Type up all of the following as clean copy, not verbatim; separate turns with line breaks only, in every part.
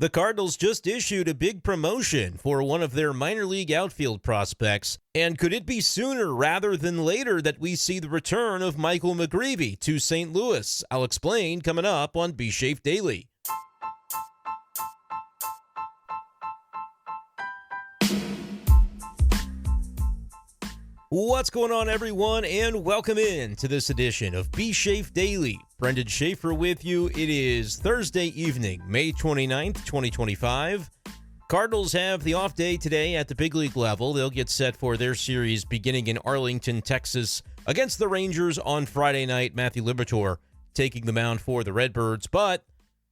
The Cardinals just issued a big promotion for one of their minor league outfield prospects, and could it be sooner rather than later that we see the return of Michael McGreevy to St. Louis? I'll explain coming up on B-Schaeff Daily. What's going on, everyone, and welcome in to this edition of B-Schaeff Daily. Brenden Schaeffer with you. It is Thursday evening, May 29th, 2025. Cardinals have the off day today at the big league level. They'll get set for their series beginning in Arlington, Texas, against the Rangers on Friday night. Matthew Liberatore taking the mound for the Redbirds, but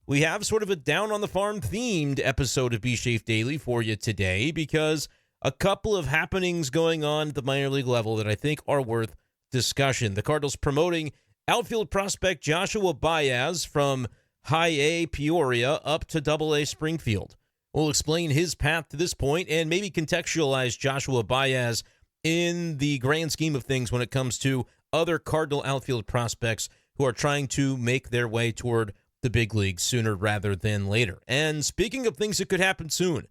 we have sort of a down-on-the-farm themed episode of B-Schaeff Daily for you today because a couple of happenings going on at the minor league level that I think are worth discussion. The Cardinals promoting outfield prospect Joshua Baez from High-A Peoria up to Double-AA Springfield. We'll explain his path to this point and maybe contextualize Joshua Baez in the grand scheme of things when it comes to other Cardinal outfield prospects who are trying to make their way toward the big leagues sooner rather than later. And speaking of things that could happen soon,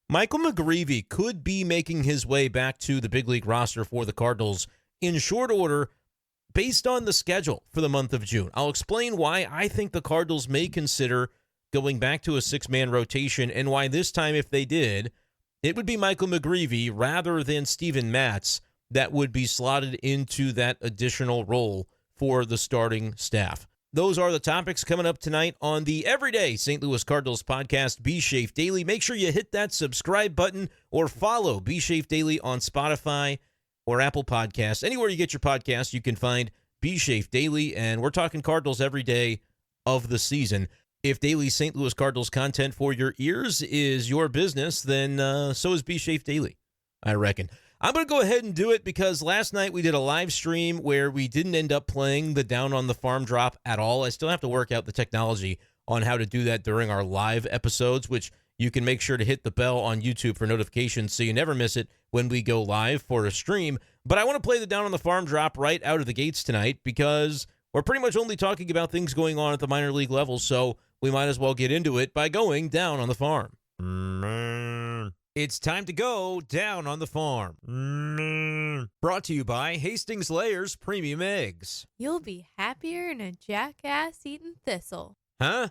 Michael McGreevy could be making his way back to the big league roster for the Cardinals in short order based on the schedule for the month of June. I'll explain why I think the Cardinals may consider going back to a six-man rotation and why this time, if they did, it would be Michael McGreevy rather than Steven Matz that would be slotted into that additional role for the starting staff. Those are the topics coming up tonight on the everyday St. Louis Cardinals podcast, B-Schaeff Daily. Make sure you hit that subscribe button or follow B-Schaeff Daily on Spotify or Apple Podcasts. Anywhere you get your podcasts, you can find B-Schaeff Daily, and we're talking Cardinals every day of the season. If daily St. Louis Cardinals content for your ears is your business, then so is B-Schaeff Daily, I reckon. I'm going to go ahead and do it because last night we did a live stream where we didn't end up playing the Down on the Farm drop at all. I still have to work out the technology on how to do that during our live episodes, which you can make sure to hit the bell on YouTube for notifications so you never miss it when we go live for a stream. But I want to play the Down on the Farm drop right out of the gates tonight because we're pretty much only talking about things going on at the minor league level, so we might as well get into it by going down on the farm. It's time to go down on the farm. Brought to you by Hastings Layers Premium Eggs.
You'll be happier than a jackass eating thistle.
Huh?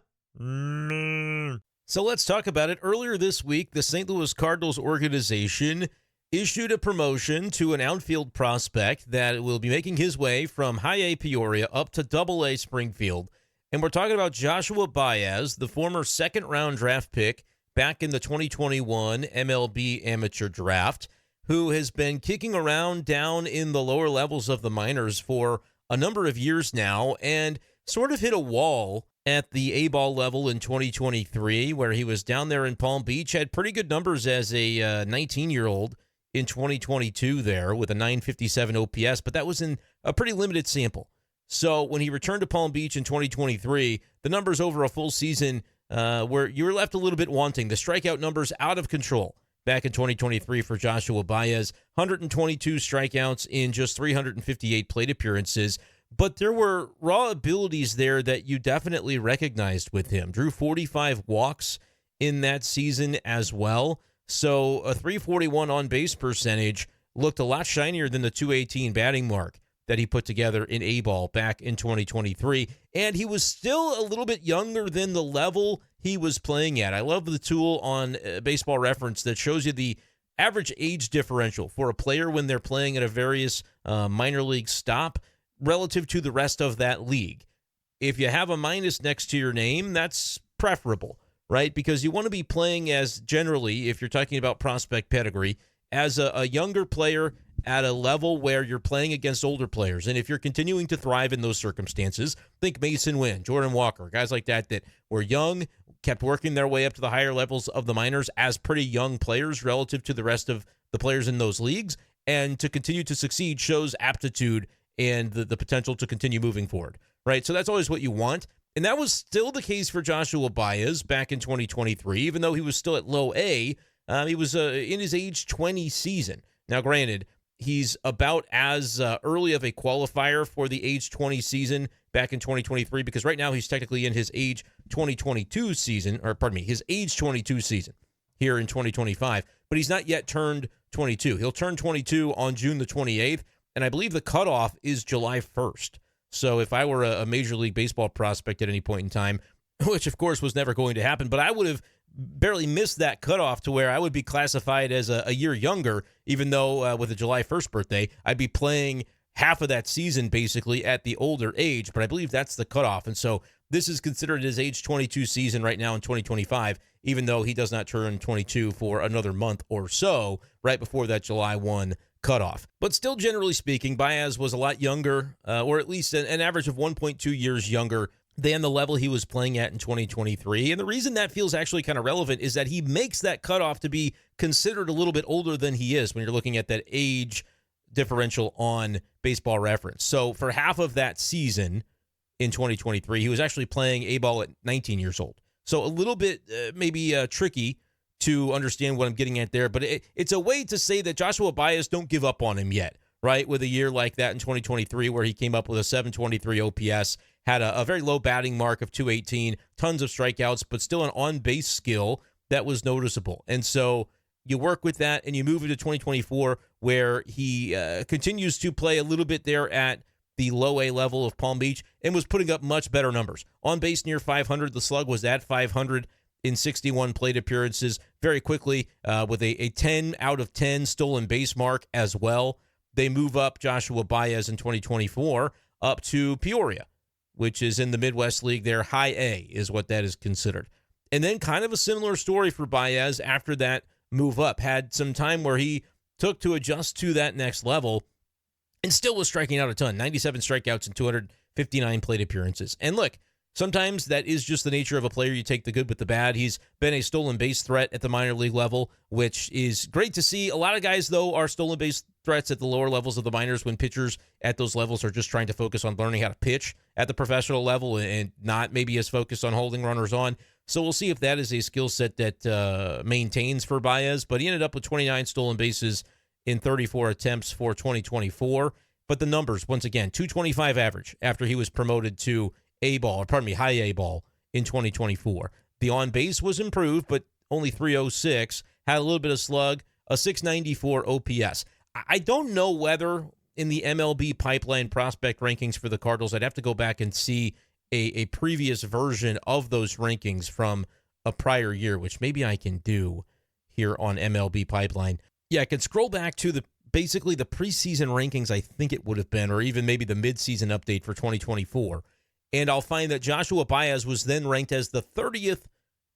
So let's talk about it. Earlier this week, the St. Louis Cardinals organization issued a promotion to an outfield prospect that will be making his way from High-A Peoria up to Double-A Springfield. And we're talking about Joshua Baez, the former second-round draft pick back in the 2021 MLB amateur draft, who has been kicking around down in the lower levels of the minors for a number of years now and sort of hit a wall at the A-ball level in 2023 where he was down there in Palm Beach, had pretty good numbers as a 19-year-old in 2022 there with a 957 OPS, but that was in a pretty limited sample. So when he returned to Palm Beach in 2023, the numbers over a full season where you were left a little bit wanting. The strikeout numbers out of control back in 2023 for Joshua Baez, 122 strikeouts in just 358 plate appearances. But there were raw abilities there that you definitely recognized with him. Drew 45 walks in that season as well. So a 341 on-base percentage looked a lot shinier than the 218 batting mark that he put together in A-ball back in 2023. And he was still a little bit younger than the level he was playing at. I love the tool on Baseball Reference that shows you the average age differential for a player when they're playing at a various minor league stop relative to the rest of that league. If you have a minus next to your name, that's preferable, right? Because you want to be playing as generally, if you're talking about prospect pedigree, as a younger player at a level where you're playing against older players. And if you're continuing to thrive in those circumstances, think Mason Wynn, Jordan Walker, guys like that were young, kept working their way up to the higher levels of the minors as pretty young players relative to the rest of the players in those leagues. And to continue to succeed shows aptitude and the potential to continue moving forward, right? So that's always what you want. And that was still the case for Joshua Baez back in 2023, even though he was still at low A. He was in his age 20 season. Now, granted, he's about as early of a qualifier for the age 20 season back in 2023, because right now he's technically in his age 2022 season, or pardon me, his age 22 season here in 2025, but he's not yet turned 22. He'll turn 22 on June the 28th, and I believe the cutoff is July 1st. So if I were a Major League Baseball prospect at any point in time, which of course was never going to happen, but I would have barely missed that cutoff to where I would be classified as a year younger, even though with a July 1st birthday, I'd be playing half of that season basically at the older age, but I believe that's the cutoff. And so this is considered his age 22 season right now in 2025, even though he does not turn 22 for another month or so right before that July 1 cutoff. But still, generally speaking, Baez was a lot younger, or at least an average of 1.2 years younger than the level he was playing at in 2023. And the reason that feels actually kind of relevant is that he makes that cutoff to be considered a little bit older than he is when you're looking at that age differential on Baseball Reference. So for half of that season in 2023, he was actually playing A-ball at 19 years old. So a little bit maybe tricky to understand what I'm getting at there, but it's a way to say that Joshua Baez, don't give up on him yet, right? With a year like that in 2023 where he came up with a 723 OPS, had a very low batting mark of 218, tons of strikeouts, but still an on-base skill that was noticeable. And so you work with that and you move into 2024 where he continues to play a little bit there at the low A level of Palm Beach and was putting up much better numbers. On base near 500, the slug was at 500 in 61 plate appearances very quickly with a 10 out of 10 stolen base mark as well. They move up Joshua Baez in 2024 up to Peoria, which is in the Midwest League there. High-A is what that is considered. And then kind of a similar story for Baez after that move up. Had some time where he took to adjust to that next level and still was striking out a ton. 97 strikeouts and 259 plate appearances. And look, sometimes that is just the nature of a player. You take the good with the bad. He's been a stolen base threat at the minor league level, which is great to see. A lot of guys, though, are stolen base threats at the lower levels of the minors when pitchers at those levels are just trying to focus on learning how to pitch at the professional level and not maybe as focused on holding runners on. So we'll see if that is a skill set that maintains for Baez. But he ended up with 29 stolen bases in 34 attempts for 2024. But the numbers, once again, 225 average after he was promoted to high-A ball in 2024. The on-base was improved, but only 306. Had a little bit of slug, a 694 OPS. I don't know whether in the MLB pipeline prospect rankings for the Cardinals, I'd have to go back and see a previous version of those rankings from a prior year, which maybe I can do here on MLB Pipeline. Yeah, I can scroll back to basically the preseason rankings, I think it would have been, or even maybe the midseason update for 2024. And I'll find that Joshua Baez was then ranked as the 30th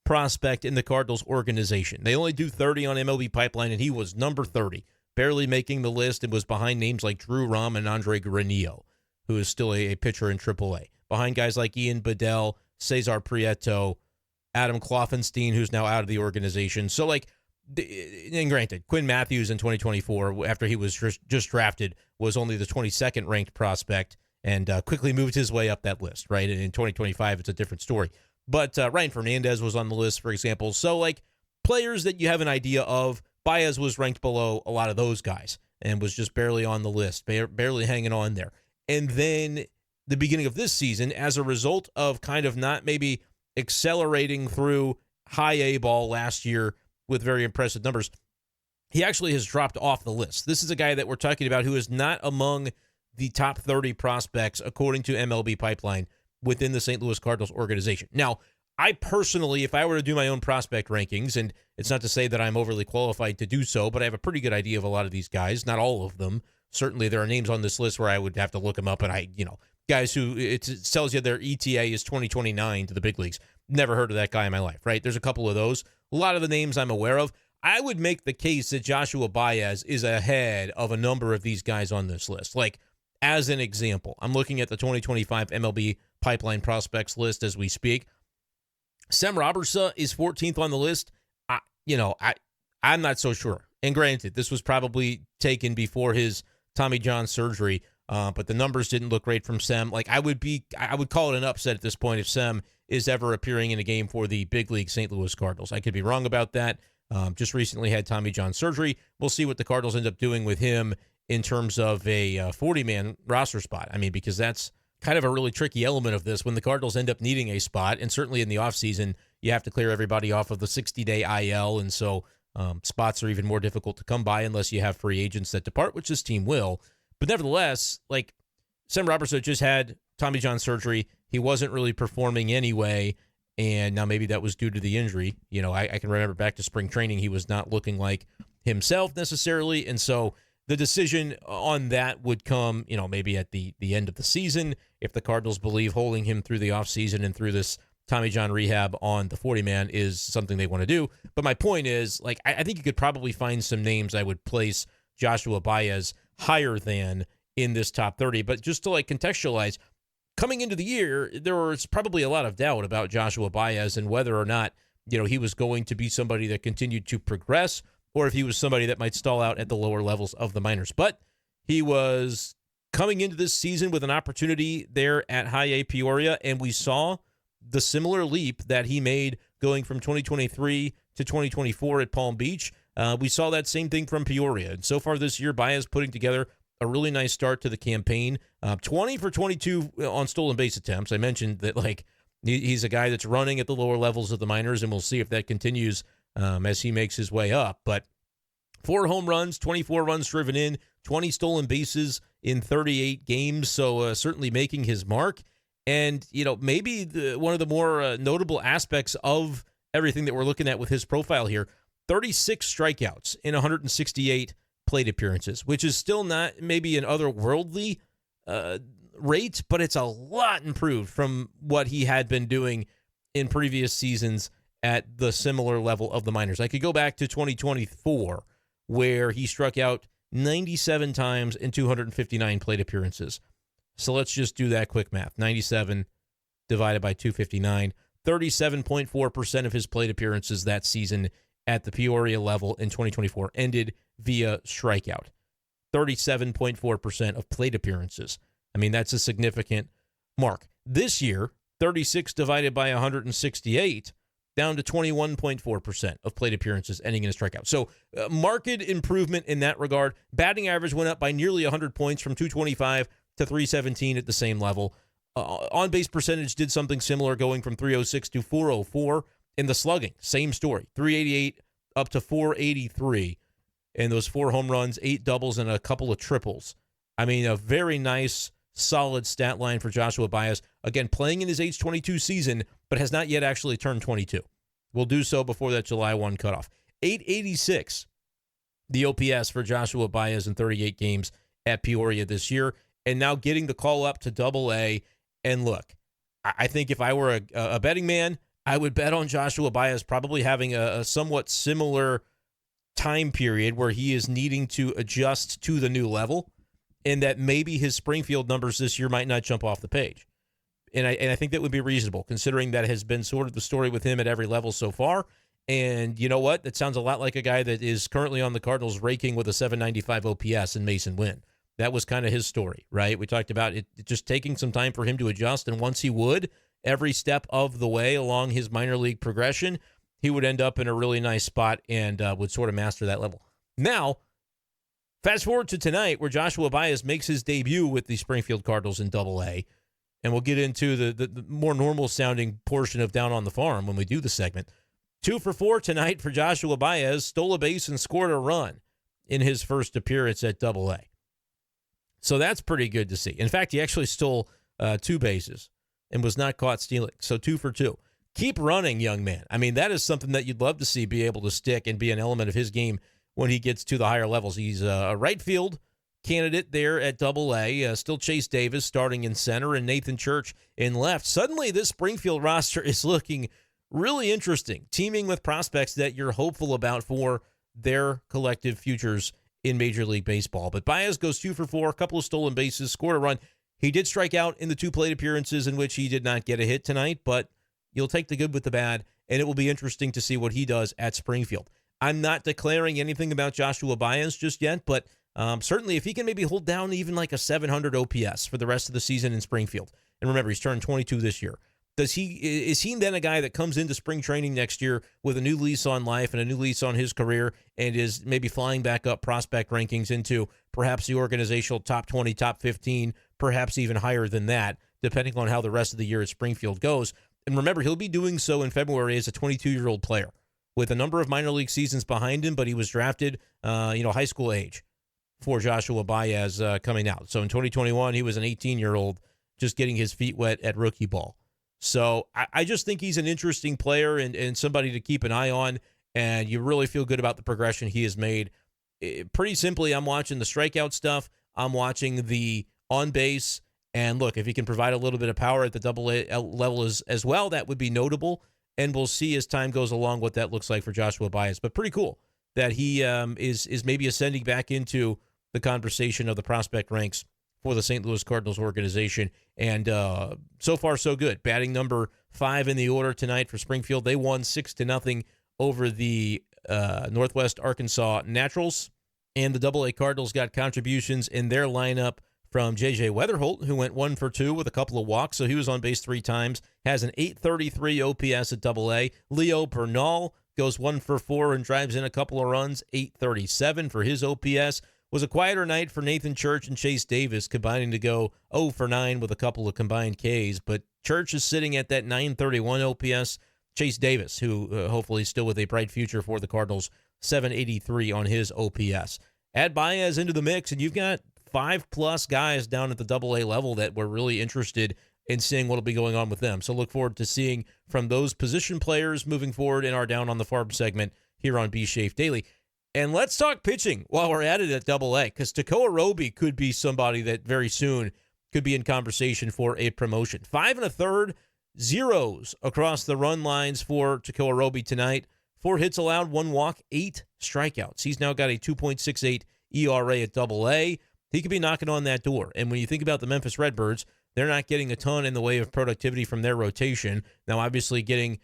prospect in the Cardinals organization. They only do 30 on MLB Pipeline, and he was number 30, barely making the list, and was behind names like Drew Rom and Andre Granillo, who is still a pitcher in AAA. Behind guys like Ian Bedell, Cesar Prieto, Adam Kloffenstein, who's now out of the organization. So, and granted, Quinn Matthews in 2024, after he was just drafted, was only the 22nd ranked prospect and quickly moved his way up that list, right? And in 2025, it's a different story. But Ryan Fernandez was on the list, for example. So, players that you have an idea of, Baez was ranked below a lot of those guys and was just barely on the list, barely hanging on there. And then the beginning of this season, as a result of kind of not maybe accelerating through high-A ball last year with very impressive numbers, he actually has dropped off the list. This is a guy that we're talking about who is not among the top 30 prospects, according to MLB Pipeline, within the St. Louis Cardinals organization. Now, I personally, if I were to do my own prospect rankings, and it's not to say that I'm overly qualified to do so, but I have a pretty good idea of a lot of these guys, not all of them. Certainly there are names on this list where I would have to look them up, and guys who it tells you their ETA is 2029 to the big leagues. Never heard of that guy in my life, right? There's a couple of those. A lot of the names I'm aware of. I would make the case that Joshua Baez is ahead of a number of these guys on this list. As an example, I'm looking at the 2025 MLB Pipeline prospects list as we speak. Sem Robertson is 14th on the list. I'm not so sure. And granted, this was probably taken before his Tommy John surgery, but the numbers didn't look great from Sem. I would call it an upset at this point if Sem is ever appearing in a game for the big league St. Louis Cardinals. I could be wrong about that. Just recently had Tommy John surgery. We'll see what the Cardinals end up doing with him in terms of a 40-man roster spot. I mean, because that's kind of a really tricky element of this when the Cardinals end up needing a spot, and certainly in the offseason, you have to clear everybody off of the 60-day IL, and so spots are even more difficult to come by unless you have free agents that depart, which this team will. But nevertheless, like, Sam Robertson just had Tommy John surgery. He wasn't really performing anyway, and now maybe that was due to the injury. You know, I can remember back to spring training, he was not looking like himself necessarily, and so the decision on that would come, you know, maybe at the end of the season if the Cardinals believe holding him through the offseason and through this Tommy John rehab on the 40-man is something they want to do. But my point is, like, I think you could probably find some names I would place Joshua Baez higher than in this top 30. But just to, like, contextualize, coming into the year, there was probably a lot of doubt about Joshua Baez and whether or not, you know, he was going to be somebody that continued to progress or if he was somebody that might stall out at the lower levels of the minors. But he was coming into this season with an opportunity there at High-A Peoria, and we saw the similar leap that he made going from 2023 to 2024 at Palm Beach. We saw that same thing from Peoria. And so far this year, Baez putting together a really nice start to the campaign. 20 for 22 on stolen base attempts. I mentioned that, like, he's a guy that's running at the lower levels of the minors, and we'll see if that continues as he makes his way up. But 4 home runs, 24 runs driven in, 20 stolen bases in 38 games, so certainly making his mark. And, you know, maybe one of the more notable aspects of everything that we're looking at with his profile here, 36 strikeouts in 168 plate appearances, which is still not maybe an otherworldly rate, but it's a lot improved from what he had been doing in previous seasons at the similar level of the minors. I could go back to 2024, where he struck out 97 times in 259 plate appearances. So let's just do that quick math. 97 divided by 259. 37.4% of his plate appearances that season at the Peoria level in 2024 ended via strikeout. 37.4% of plate appearances. I mean, that's a significant mark. This year, 36 divided by 168, down to 21.4% of plate appearances ending in a strikeout. So marked improvement in that regard. Batting average went up by nearly 100 points from 225 to 317 at the same level. On-base percentage did something similar, going from 306 to 404. In the slugging, same story, 388 up to 483. And those 4 home runs, 8 doubles, and a couple of triples. I mean, a very nice, solid stat line for Joshua Baez. Again, playing in his age 22 season, but has not yet actually turned 22. Will do so before that July 1 cutoff. 886, the OPS for Joshua Baez in 38 games at Peoria this year. And now getting the call up to Double-A. And look, I think if I were a betting man, I would bet on Joshua Baez probably having a somewhat similar time period where he is needing to adjust to the new level, and that maybe his Springfield numbers this year might not jump off the page. And I think that would be reasonable, considering that has been sort of the story with him at every level so far. And you know what? That sounds a lot like a guy that is currently on the Cardinals raking with a 795 OPS in Mason Wynn. That was kind of his story, right? We talked about it just taking some time for him to adjust, and once he would, every step of the way along his minor league progression, he would end up in a really nice spot and would sort of master that level. Now, fast forward to tonight, where Joshua Baez makes his debut with the Springfield Cardinals in Double-A, and we'll get into the more normal-sounding portion of Down on the Farm when we do the segment. 2 for 4 tonight for Joshua Baez, stole a base and scored a run in his first appearance at Double-A. So that's pretty good to see. In fact, he actually stole 2 bases and was not caught stealing. So 2 for 2. Keep running, young man. I mean, that is something that you'd love to see be able to stick and be an element of his game when he gets to the higher levels. He's a right field candidate there at Double-A. Still Chase Davis starting in center and Nathan Church in left. Suddenly, this Springfield roster is looking really interesting, teaming with prospects that you're hopeful about for their collective futures in Major League Baseball. But Baez goes 2 for 4, a couple of stolen bases, scored a run. He did strike out in the 2 plate appearances in which he did not get a hit tonight, but you'll take the good with the bad, and it will be interesting to see what he does at Springfield. I'm not declaring anything about Joshua Baez just yet, but certainly if he can maybe hold down even like a 700 OPS for the rest of the season in Springfield, and remember, he's turned 22 this year, is he then a guy that comes into spring training next year with a new lease on life and a new lease on his career and is maybe flying back up prospect rankings into perhaps the organizational top 20, top 15, perhaps even higher than that, depending on how the rest of the year at Springfield goes? And remember, he'll be doing so in February as a 22-year-old player with a number of minor league seasons behind him, but he was drafted, high school age for Joshua Baez coming out. So in 2021, he was an 18-year-old just getting his feet wet at rookie ball. So I just think he's an interesting player and somebody to keep an eye on, and you really feel good about the progression he has made. Pretty simply, I'm watching the strikeout stuff. I'm watching the on base, and look, if he can provide a little bit of power at the Double-A level as well, that would be notable, and we'll see as time goes along what that looks like for Joshua Baez. But pretty cool that he is maybe ascending back into the conversation of the prospect ranks for the St. Louis Cardinals organization. And so far, so good. Batting number 5 in the order tonight for Springfield. They won 6-0 over the Northwest Arkansas Naturals. And the Double-A Cardinals got contributions in their lineup from J.J. Weatherholt, who went 1 for 2 with a couple of walks. So he was on base 3 times. Has an .833 OPS at Double-A. Leo Bernal goes 1 for 4 and drives in a couple of runs. .837 for his OPS. Was a quieter night for Nathan Church and Chase Davis, combining to go 0 for 9 with a couple of combined Ks. But Church is sitting at that .931 OPS. Chase Davis, who hopefully is still with a bright future for the Cardinals, .783 on his OPS. Add Baez into the mix, and you've got 5+ guys down at the Double-A level that we're really interested in seeing what will be going on with them. So look forward to seeing from those position players moving forward in our Down on the Farm segment here on B-Schaeff Daily. And let's talk pitching while we're at it at Double-A, because Tekoa Roby could be somebody that very soon could be in conversation for a promotion. 5 1/3 zeros across the run lines for Tekoa Roby tonight. 4 hits allowed, 1 walk, 8 strikeouts. He's now got a 2.68 ERA at Double-A. He could be knocking on that door. And when you think about the Memphis Redbirds, they're not getting a ton in the way of productivity from their rotation. Now, obviously, getting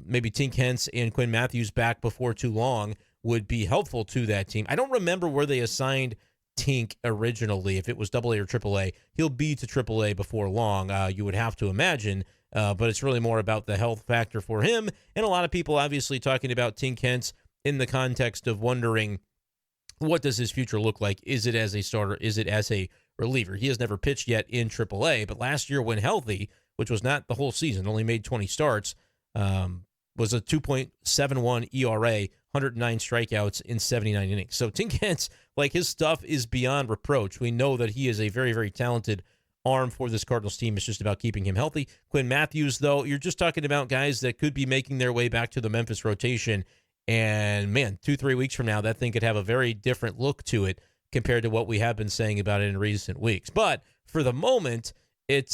maybe Tink Hence and Quinn Matthews back before too long would be helpful to that team. I don't remember where they assigned Tink originally, if it was Double-A or Triple-A. He'll be to Triple-A before long, you would have to imagine, but it's really more about the health factor for him. And a lot of people obviously talking about Tink Hence in the context of wondering, what does his future look like? Is it as a starter? Is it as a reliever? He has never pitched yet in Triple-A, but last year when healthy, which was not the whole season, only made 20 starts, was a 2.71 ERA, 109 strikeouts in 79 innings. So Tink Hence, his stuff is beyond reproach. We know that he is a very, very talented arm for this Cardinals team. It's just about keeping him healthy. Quinn Matthews, though, you're just talking about guys that could be making their way back to the Memphis rotation. And, man, 2-3 weeks from now, that thing could have a very different look to it compared to what we have been saying about it in recent weeks. But for the moment, it's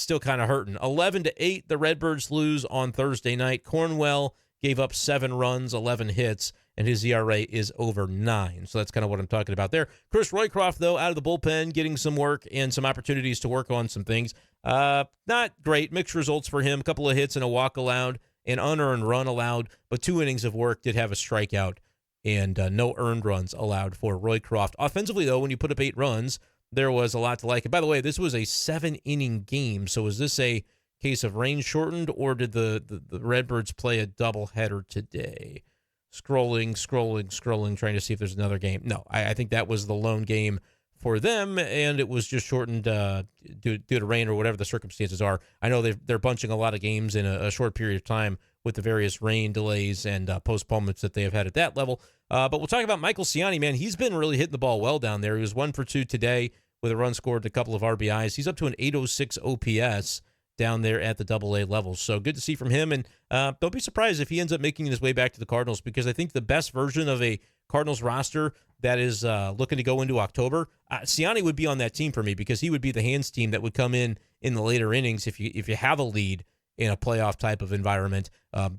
still kind of hurting. 11-8, the Redbirds lose on Thursday night. Cornwell gave up 7 runs, 11 hits, and his ERA is over 9. So that's kind of what I'm talking about there. Chris Roycroft, though, out of the bullpen, getting some work and some opportunities to work on some things. Not great. Mixed results for him. A couple of hits and a walk allowed, an unearned run allowed, but 2 innings of work. Did have a strikeout and no earned runs allowed for Roycroft. Offensively, though, when you put up 8 runs, there was a lot to like. And by the way, this was a 7-inning game. So is this a case of rain shortened, or did the Redbirds play a doubleheader today? Scrolling, trying to see if there's another game. No, I think that was the lone game for them, and it was just shortened due to rain or whatever the circumstances are. I know they're bunching a lot of games in a short period of time with the various rain delays and postponements that they have had at that level. But we'll talk about Michael Ciani, man. He's been really hitting the ball well down there. He was 1 for 2 today with a run scored, a couple of RBIs. He's up to an .806 OPS down there at the Double-A level. So good to see from him. And don't be surprised if he ends up making his way back to the Cardinals, because I think the best version of a Cardinals roster that is looking to go into October, Ciani would be on that team for me, because he would be the hands team that would come in the later innings if you have a lead in a playoff type of environment.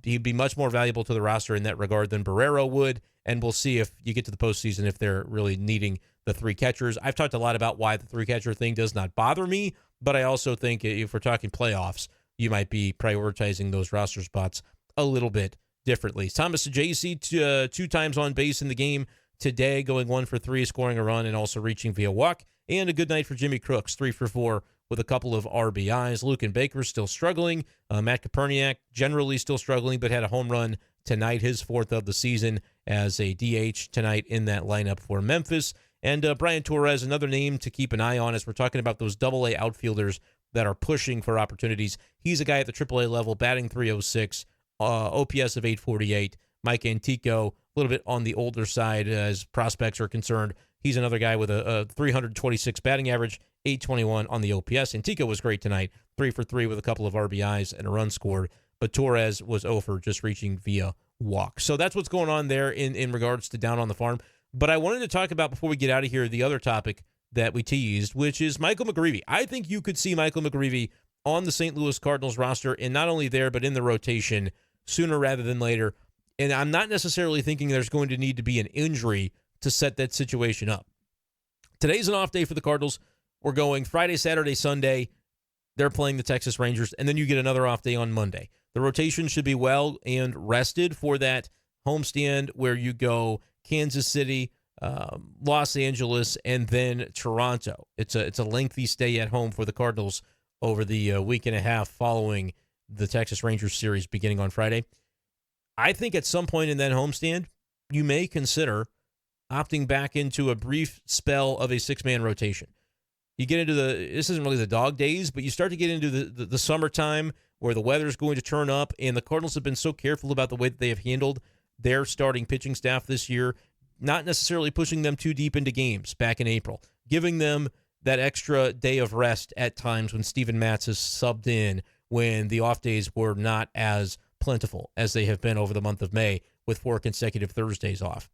He'd be much more valuable to the roster in that regard than Barrero would, and we'll see if you get to the postseason if they're really needing the 3 catchers. I've talked a lot about why the 3-catcher thing does not bother me, but I also think if we're talking playoffs, you might be prioritizing those roster spots a little bit differently. Thomas Ajayci, 2 times on base in the game today, going 1 for 3, scoring a run and also reaching via walk. And a good night for Jimmy Crooks, 3 for 4 with a couple of RBIs. Luken Baker's still struggling. Matt Koperniak generally still struggling, but had a home run tonight, his fourth of the season as a DH tonight in that lineup for Memphis. And Brian Torres, another name to keep an eye on as we're talking about those Double-A outfielders that are pushing for opportunities. He's a guy at the Triple-A level, batting .306, OPS of .848. Mike Antico, a little bit on the older side as prospects are concerned. He's another guy with a .326 batting average, .821 on the OPS. Antico was great tonight, 3 for 3 with a couple of RBIs and a run scored. But Torres was 0 for, just reaching via walk. So that's what's going on there in regards to down on the farm. But I wanted to talk about, before we get out of here, the other topic that we teased, which is Michael McGreevy. I think you could see Michael McGreevy on the St. Louis Cardinals roster, and not only there, but in the rotation sooner rather than later. And I'm not necessarily thinking there's going to need to be an injury to set that situation up. Today's an off day for the Cardinals. We're going Friday, Saturday, Sunday. They're playing the Texas Rangers, and then you get another off day on Monday. The rotation should be well and rested for that homestand where you go Kansas City, Los Angeles, and then Toronto. It's a lengthy stay at home for the Cardinals over the week and a half following the Texas Rangers series beginning on Friday. I think at some point in that homestand, you may consider opting back into a brief spell of a six-man rotation. You get into this isn't really the dog days, but you start to get into the summertime where the weather's going to turn up, and the Cardinals have been so careful about the way that they have handled their starting pitching staff this year, not necessarily pushing them too deep into games back in April, giving them that extra day of rest at times when Steven Matz has subbed in, when the off days were not as plentiful as they have been over the month of May with 4 consecutive Thursdays off.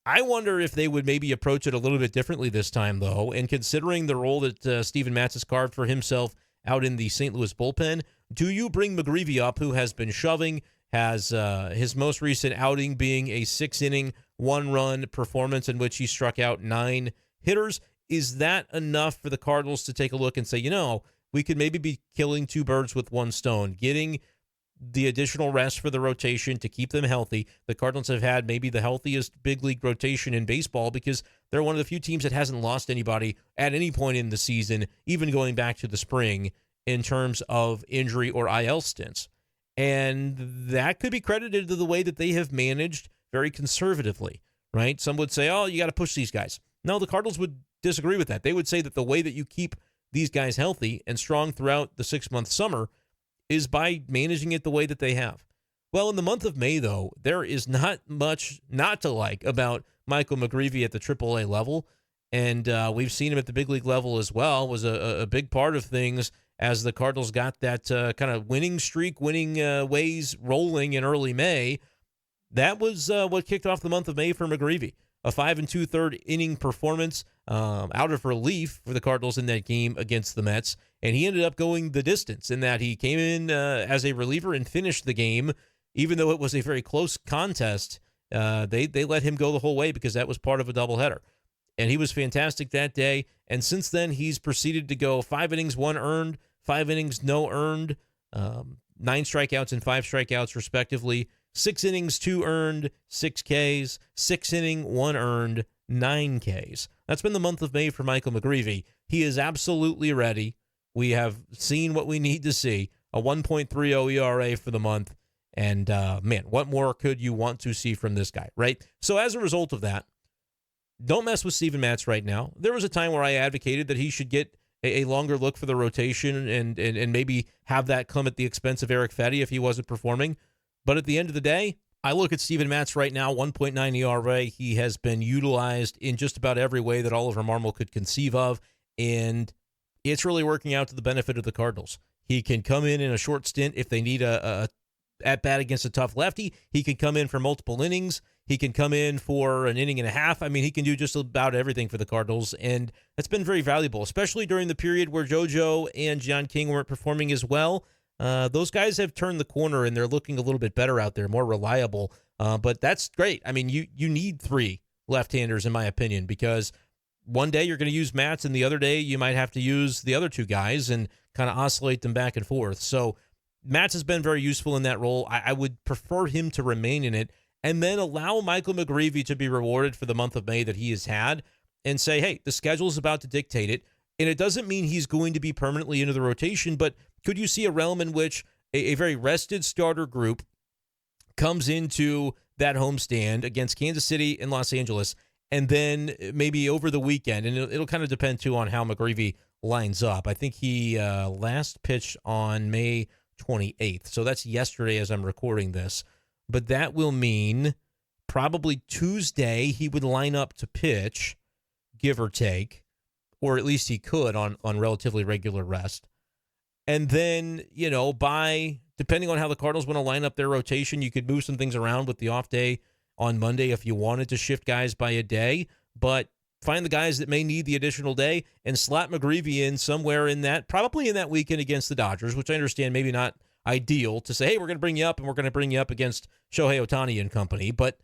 I wonder if they would maybe approach it a little bit differently this time, though, and considering the role that Steven Matz has carved for himself out in the St. Louis bullpen, do you bring McGreevy up, who has been shoving, has his most recent outing being a 6-inning, 1-run performance in which he struck out 9 hitters? Is that enough for the Cardinals to take a look and say, we could maybe be killing 2 birds with 1 stone, getting the additional rest for the rotation to keep them healthy? The Cardinals have had maybe the healthiest big league rotation in baseball because they're one of the few teams that hasn't lost anybody at any point in the season, even going back to the spring, in terms of injury or IL stints. And that could be credited to the way that they have managed very conservatively, right? Some would say, you got to push these guys. No, the Cardinals would disagree with that. They would say that the way that you keep these guys healthy and strong throughout the 6-month summer is by managing it the way that they have. Well, in the month of May, though, there is not much not to like about Michael McGreevy at the AAA level, and we've seen him at the big league level as well. Was a big part of things as the Cardinals got that kind of winning streak, winning ways rolling in early May. That was what kicked off the month of May for McGreevy. A 5 2/3 inning performance out of relief for the Cardinals in that game against the Mets. And he ended up going the distance in that he came in as a reliever and finished the game. Even though it was a very close contest, they let him go the whole way because that was part of a doubleheader. And he was fantastic that day. And since then, he's proceeded to go 5 innings, 1 earned, 5 innings, no earned, 9 strikeouts and 5 strikeouts respectively, 6 innings, 2 earned, 6 Ks, 6 inning, 1 earned, 9 Ks. That's been the month of May for Michael McGreevy. He is absolutely ready. We have seen what we need to see, a 1.30 ERA for the month. And, man, what more could you want to see from this guy, right? So as a result of that, don't mess with Steven Matz right now. There was a time where I advocated that he should get a longer look for the rotation and maybe have that come at the expense of Eric Fetty if he wasn't performing. But at the end of the day, I look at Steven Matz right now, 1.9 ERA. He has been utilized in just about every way that Oliver Marmol could conceive of, and it's really working out to the benefit of the Cardinals. He can come in a short stint if they need a at-bat against a tough lefty. He can come in for multiple innings. He can come in for an inning and a half. I mean, he can do just about everything for the Cardinals, and that's been very valuable, especially during the period where JoJo and John King weren't performing as well. Those guys have turned the corner, and they're looking a little bit better out there, more reliable. But that's great. I mean, you need 3 left-handers, in my opinion, because one day you're going to use Matz, and the other day you might have to use the other 2 guys and kind of oscillate them back and forth. So Matz has been very useful in that role. I would prefer him to remain in it and then allow Michael McGreevy to be rewarded for the month of May that he has had and say, hey, the schedule is about to dictate it. And it doesn't mean he's going to be permanently into the rotation, but could you see a realm in which a very rested starter group comes into that homestand against Kansas City and Los Angeles, and then maybe over the weekend, and it'll kind of depend, too, on how McGreevy lines up. I think he last pitched on May 28th, so that's yesterday as I'm recording this. But that will mean probably Tuesday he would line up to pitch, give or take, or at least he could on relatively regular rest. And then, depending on how the Cardinals want to line up their rotation, you could move some things around with the off day on Monday if you wanted to shift guys by a day. But find the guys that may need the additional day and slap McGreevy in somewhere in that, probably in that weekend against the Dodgers, which I understand maybe not ideal to say, hey, we're going to bring you up and we're going to bring you up against Shohei Ohtani and company. But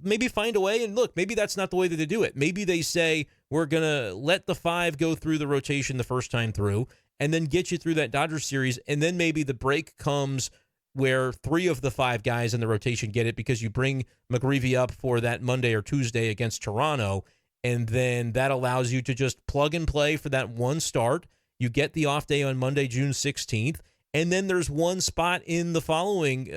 maybe find a way, and look, maybe that's not the way that they do it. Maybe they say, we're going to let the 5 go through the rotation the first time through and then get you through that Dodgers series, and then maybe the break comes where 3 of the 5 guys in the rotation get it because you bring McGreevy up for that Monday or Tuesday against Toronto, and then that allows you to just plug and play for that one start. You get the off day on Monday, June 16th, and then there's one spot in the following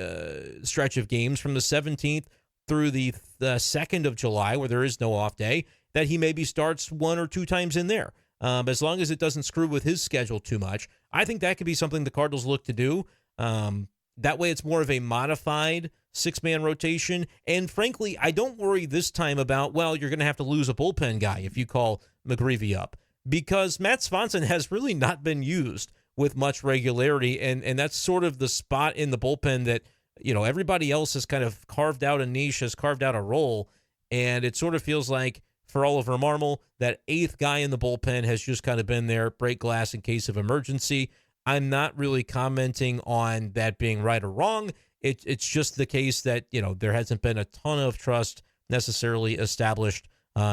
stretch of games from the 17th through the 2nd of July, where there is no off day, that he maybe starts 1 or 2 times in there. As long as it doesn't screw with his schedule too much, I think that could be something the Cardinals look to do. That way it's more of a modified 6-man rotation. And frankly, I don't worry this time about, well, you're going to have to lose a bullpen guy if you call McGreevy up, because Matt Swanson has really not been used with much regularity, and that's sort of the spot in the bullpen that everybody else has kind of carved out a niche, has carved out a role, and it sort of feels like for Oliver Marmol, that 8th guy in the bullpen has just kind of been there, break glass in case of emergency. I'm not really commenting on that being right or wrong. It's just the case that, there hasn't been a ton of trust necessarily established.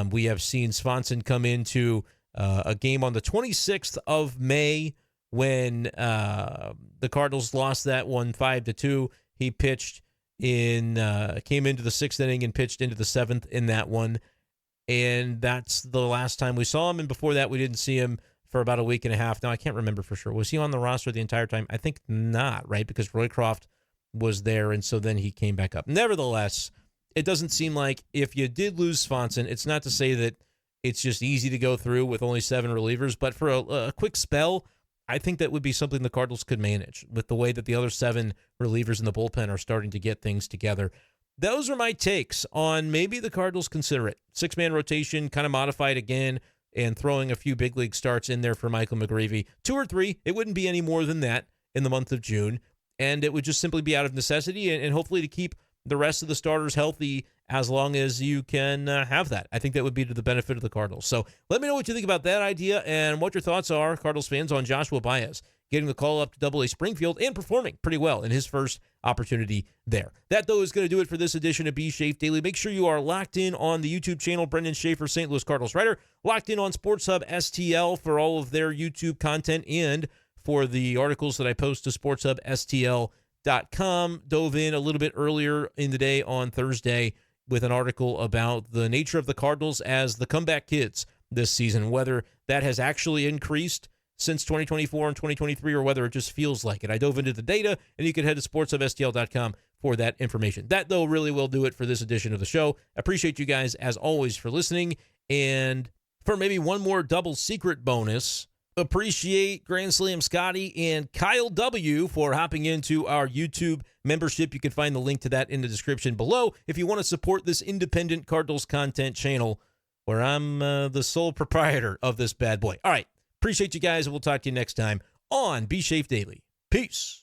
We have seen Swanson come into a game on the 26th of May when the Cardinals lost that one 5-2. He pitched came into the 6th inning and pitched into the 7th in that one. And that's the last time we saw him. And before that, we didn't see him for about a week and a half. Now, I can't remember for sure. Was he on the roster the entire time? I think not, right? Because Roycroft was there, and so then he came back up. Nevertheless, it doesn't seem like if you did lose Swanson, it's not to say that it's just easy to go through with only 7 relievers. But for a quick spell, I think that would be something the Cardinals could manage with the way that the other 7 relievers in the bullpen are starting to get things together. Those are my takes on maybe the Cardinals consider it. 6-man rotation, kind of modified again, and throwing a few big league starts in there for Michael McGreevy. 2 or 3, it wouldn't be any more than that in the month of June, and it would just simply be out of necessity and hopefully to keep the rest of the starters healthy as long as you can have that. I think that would be to the benefit of the Cardinals. So let me know what you think about that idea and what your thoughts are, Cardinals fans, on Joshua Baez getting the call up to Double-A Springfield and performing pretty well in his first opportunity there. That, though, is going to do it for this edition of B-Schaeff Daily. Make sure you are locked in on the YouTube channel, Brenden Schaeffer, St. Louis Cardinals writer, locked in on Sports Hub STL for all of their YouTube content and for the articles that I post to sportshubstl.com. Dove in a little bit earlier in the day on Thursday with an article about the nature of the Cardinals as the comeback kids this season, whether that has actually increased since 2024 and 2023 or whether it just feels like it. I dove into the data, and you can head to sportshubstl.com for that information. That, though, really will do it for this edition of the show. Appreciate you guys, as always, for listening. And for maybe one more double secret bonus, appreciate Grand Slam Scotty and Kyle W. for hopping into our YouTube membership. You can find the link to that in the description below if you want to support this independent Cardinals content channel where I'm the sole proprietor of this bad boy. All right. Appreciate you guys, and we'll talk to you next time on B-Schaeff Daily. Peace.